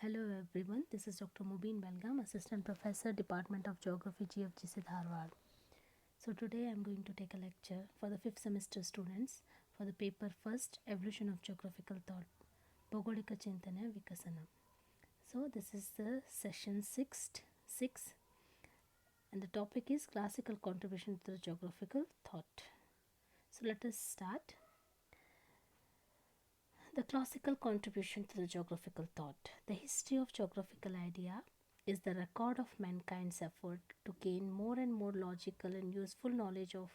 Hello everyone, this is Dr. Mubin Belgam, Assistant Professor, Department of Geography, GFGC Dharwad. So today I am going to take a lecture for the 5th semester students for the paper first, Evolution of Geographical Thought, Bhogolika Chintane Vikasana. So this is the session 6 and the topic is classical contribution to the geographical thought. So let us start. The classical contribution to the geographical thought. The history of geographical idea is the record of mankind's effort to gain more and more logical and useful knowledge of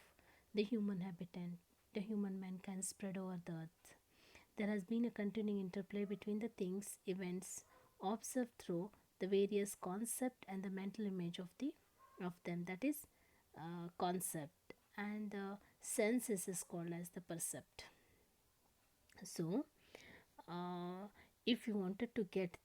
the human habitat, the human mankind spread over the earth. There has been a continuing interplay between the things, events observed through the various concept and the mental image of them. That is concept, and the senses is called as the percept. So, if you wanted to get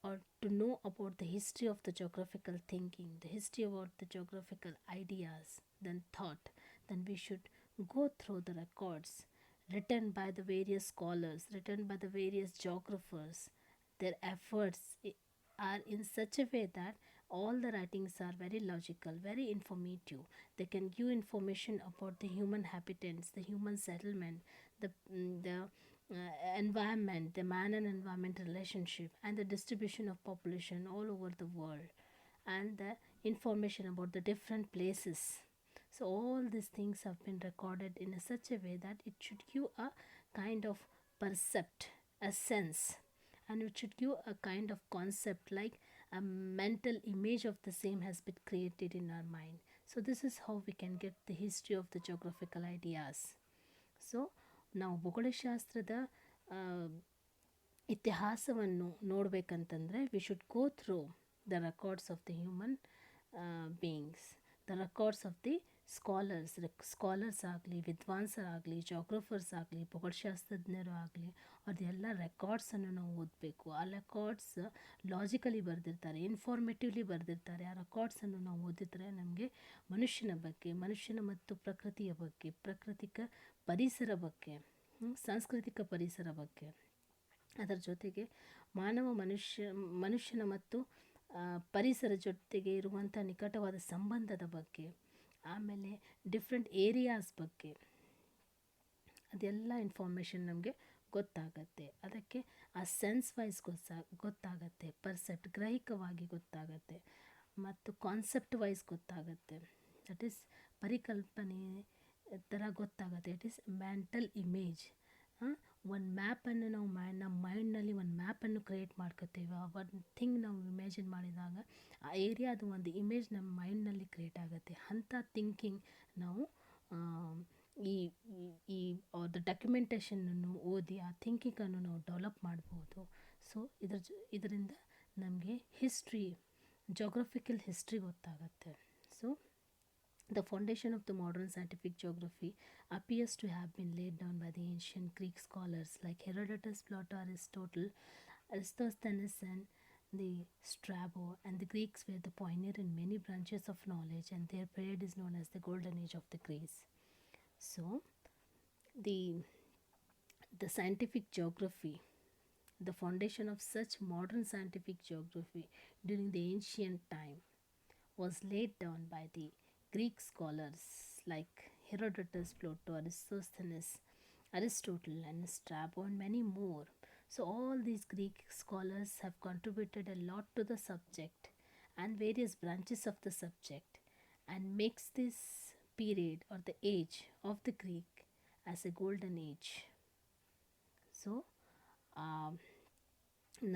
or to know about the history of the geographical thinking, the history about the geographical ideas, then thought, then we should go through the records written by the various scholars, written by the various geographers. Their efforts are in such a way that all the writings are very logical, very informative. They can give information about the human habitants, the human settlement, the environment, the man and environment relationship, and the distribution of population all over the world, and the information about the different places. So all these things have been recorded in such a way that it should give a kind of percept, a sense, and it should give a kind of concept, like a mental image of the same has been created in our mind. So this is how we can get the history of the geographical ideas. So ನಾವು ಭೂಗೋಳಶಾಸ್ತ್ರದ ಇತಿಹಾಸವನ್ನು ನೋಡಬೇಕಂತಂದರೆ we should go through the records of the human beings, the records of the scholars ಆಗಲಿ, ವಿದ್ವಾಂಸರಾಗಲಿ, ಜೋಗ್ರಫರ್ಸ್ ಆಗಲಿ, ಭೂಗೋಳಶಾಸ್ತ್ರಜ್ಞರು ಆಗಲಿ, ಅವ್ರದ್ದೆಲ್ಲ ರೆಕಾರ್ಡ್ಸನ್ನು ನಾವು ಓದಬೇಕು. ಆ ರೆಕಾರ್ಡ್ಸ್ ಲಾಜಿಕಲಿ ಬರೆದಿರ್ತಾರೆ, ಇನ್ಫಾರ್ಮೇಟಿವ್ಲಿ ಬರೆದಿರ್ತಾರೆ. ಆ ರೆಕಾರ್ಡ್ಸನ್ನು ನಾವು ಓದಿದರೆ ನಮಗೆ ಮನುಷ್ಯನ ಬಗ್ಗೆ, ಮನುಷ್ಯನ ಮತ್ತು ಪ್ರಕೃತಿಯ ಬಗ್ಗೆ, ಪ್ರಾಕೃತಿಕ ಪರಿಸರ ಬಗ್ಗೆ, ಸಾಂಸ್ಕೃತಿಕ ಪರಿಸರ ಬಗ್ಗೆ, ಅದರ ಜೊತೆಗೆ ಮನುಷ್ಯನ ಮತ್ತು ಪರಿಸರ ಜೊತೆಗೆ ಇರುವಂಥ ನಿಕಟವಾದ ಸಂಬಂಧದ ಬಗ್ಗೆ, ಆಮೇಲೆ ಡಿಫ್ರೆಂಟ್ ಏರಿಯಾಸ್ ಬಗ್ಗೆ, ಅದೆಲ್ಲ ಇನ್ಫಾರ್ಮೇಷನ್ ನಮಗೆ ಗೊತ್ತಾಗತ್ತೆ. ಅದಕ್ಕೆ ಆ ಸೆನ್ಸ್ ವೈಸ್ ಗೊತ್ತಾಗತ್ತೆ, ಪರ್ಸೆಪ್ಟ್ ಗ್ರಹಿಕವಾಗಿ ಗೊತ್ತಾಗತ್ತೆ, ಮತ್ತು ಕಾನ್ಸೆಪ್ಟ್ ವೈಸ್ ಗೊತ್ತಾಗತ್ತೆ. ದಟ್ ಈಸ್ ಪರಿಕಲ್ಪನೆ ಥರ ಗೊತ್ತಾಗುತ್ತೆ. It is mental image. ಒಂದು ಮ್ಯಾಪನ್ನು ನಾವು ನಮ್ಮ ಮೈಂಡ್ನಲ್ಲಿ ಒಂದು ಮ್ಯಾಪನ್ನು ಕ್ರಿಯೇಟ್ ಮಾಡ್ಕೋತೀವಿ. ಒಂದು ಥಿಂಗ್ ನಾವು ಇಮ್ಯಾಜಿನ್ ಮಾಡಿದಾಗ ಆ ಏರಿಯಾದು ಒಂದು ಇಮೇಜ್ ನಮ್ಮ ಮೈಂಡ್ನಲ್ಲಿ ಕ್ರಿಯೇಟ್ ಆಗುತ್ತೆ. ಅಂಥ ಥಿಂಕಿಂಗ್ ನಾವು ಈ ಈ ಅದು ಡಾಕ್ಯುಮೆಂಟೇಷನನ್ನು ಓದಿ ಆ ಥಿಂಕಿಂಗನ್ನು ನಾವು ಡೆವಲಪ್ ಮಾಡ್ಬೋದು. ಸೊ ಇದರಿಂದ ನಮಗೆ ಹಿಸ್ಟ್ರಿ, ಜೋಗ್ರಫಿಕಲ್ ಹಿಸ್ಟ್ರಿ ಗೊತ್ತಾಗುತ್ತೆ. So the foundation of the modern scientific geography appears to have been laid down by the ancient Greek scholars like Herodotus, Plato, Aristotle, Aristophanes, and the Strabo. And the Greeks were the pioneer in many branches of knowledge, and their period is known as the golden age of the Greeks. So the scientific geography, the foundation of such modern scientific geography during the ancient time was laid down by the Greek scholars like Herodotus, Plato, Aristophanes, Aristotle, and Strabo, and many more. So all these Greek scholars have contributed a lot to the subject and various branches of the subject, and makes this period or the age of the Greek as a golden age. So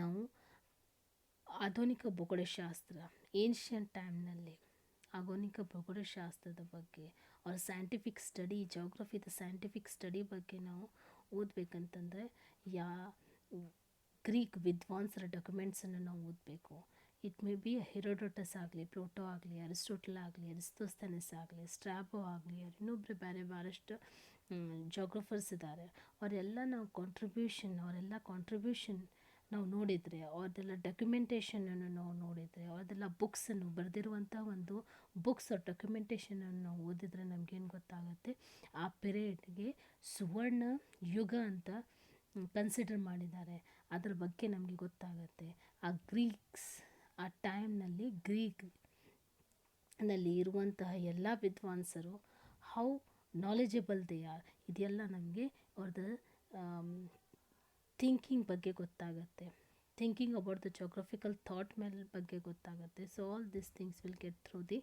ನಾವು ಆಧುನಿಕ ಭೂಗೋಳಶಾಸ್ತ್ರ, ancient ಟೈಮ್ನಲ್ಲಿ ಆಧುನಿಕ ಭೂಗೋಳಶಾಸ್ತ್ರದ ಬಗ್ಗೆ, ಅವ್ರ scientific study, ಜೋಗ್ರಫಿದ scientific study ಬಗ್ಗೆ ನಾವು ಓದಬೇಕಂತಂದರೆ Greek ವಿದ್ವಾಂಸರ ಡಾಕ್ಯುಮೆಂಟ್ಸನ್ನು ನಾವು ಓದಬೇಕು. ಇಟ್ ಮೇ ಬಿ ಹೆರೋಡೋಟಸ್ ಆಗಲಿ, ಪ್ಲೂಟೋ ಆಗಲಿ, ಅರಿಸ್ಟೋಟಲ್ ಆಗಲಿ, ಅರಿಸ್ತೋಸ್ಥೆನೆಸ್ ಆಗಲಿ, ಸ್ಟ್ರಾಬೋ ಆಗಲಿ, ಇನ್ನೊಬ್ಬರು ಭಾಳಷ್ಟು ಜೋಗ್ರಫರ್ಸ್ ಇದ್ದಾರೆ. ಅವರೆಲ್ಲ ಕಾಂಟ್ರಿಬ್ಯೂಷನ್ ನಾವು ನೋಡಿದರೆ, ಅವ್ರದ್ದೆಲ್ಲ ಡಾಕ್ಯುಮೆಂಟೇಷನನ್ನು ನಾವು ನೋಡಿದರೆ, ಅವ್ರದ್ದೆಲ್ಲ ಬುಕ್ಸನ್ನು ಬರೆದಿರುವಂಥ ಒಂದು ಬುಕ್ಸ್ ಡಾಕ್ಯುಮೆಂಟೇಷನನ್ನು ನಾವು ಓದಿದರೆ ನಮಗೇನು ಗೊತ್ತಾಗುತ್ತೆ, ಆ ಪಿರಿಯಡ್ಗೆ ಸುವರ್ಣ ಯುಗ ಅಂತ ಕನ್ಸಿಡರ್ ಮಾಡಿದ್ದಾರೆ. ಅದ್ರ ಬಗ್ಗೆ ನಮಗೆ ಗೊತ್ತಾಗುತ್ತೆ. ಆ ಗ್ರೀಕ್ಸ್ ಆ ಟೈಮ್ನಲ್ಲಿ ನಲ್ಲಿ ಇರುವಂತಹ ಎಲ್ಲ ವಿದ್ವಾಂಸರು ಹೌ ನಾಲೆಜಬಲ್ ದೇ ಆರ್, ಇದೆಲ್ಲ ನಮಗೆ ಅವ್ರದ್ದು ಥಿಂಕಿಂಗ್ ಬಗ್ಗೆ ಗೊತ್ತಾಗುತ್ತೆ. Thinking about the geographical thought ಮೇಲೆ ಬಗ್ಗೆ ಗೊತ್ತಾಗುತ್ತೆ. So all this things will get through the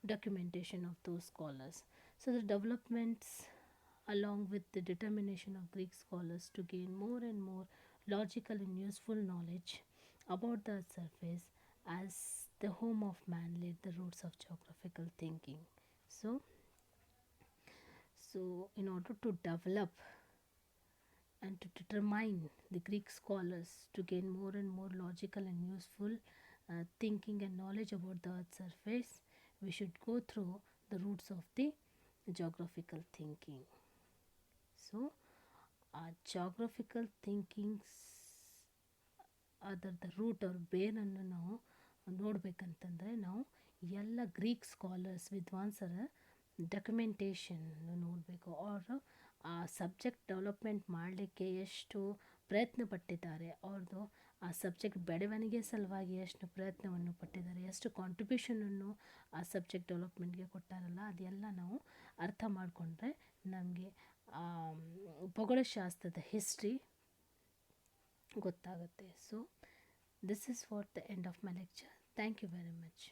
documentation of those scholars. So the developments along with the determination of Greek scholars to gain more and more logical and useful knowledge about the earth's surface as the home of man laid the roots of geographical thinking. So in order to develop and to determine the Greek scholars to gain more and more logical and useful thinking and knowledge about the earth's surface, we should go through the roots of the geographical thinking. So geographical thinkings ಅದರದ root ಅವ್ರ ಬೇರನ್ನು ನಾವು ನೋಡಬೇಕಂತಂದರೆ ನಾವು ಎಲ್ಲ Greek scholars ವಿದ್ವಾಂಸರ documentation ನೋಡಬೇಕು. ಅವರು ಆ ಸಬ್ಜೆಕ್ಟ್ ಡೆವಲಪ್ಮೆಂಟ್ ಮಾಡಲಿಕ್ಕೆ ಎಷ್ಟು ಪ್ರಯತ್ನ ಪಟ್ಟಿದ್ದಾರೆ, ಅವ್ರದ್ದು ಆ ಸಬ್ಜೆಕ್ಟ್ ಬೆಳವಣಿಗೆ ಸಲುವಾಗಿ ಎಷ್ಟು ಪ್ರಯತ್ನವನ್ನು ಪಟ್ಟಿದ್ದಾರೆ, ಎಷ್ಟು ಕಾಂಟ್ರಿಬ್ಯೂಷನನ್ನು ಆ ಸಬ್ಜೆಕ್ಟ್ ಡೆವಲಪ್ಮೆಂಟ್ಗೆ ಕೊಟ್ಟಾರಲ್ಲ, ಅದೆಲ್ಲ ನಾವು ಅರ್ಥ ಮಾಡಿಕೊಂಡ್ರೆ ನಮಗೆ ಭೂಗೋಳಶಾಸ್ತ್ರದ ಹಿಸ್ಟ್ರಿ ಗೊತ್ತಾಗುತ್ತೆ. So this is what the end of my lecture. Thank you very much.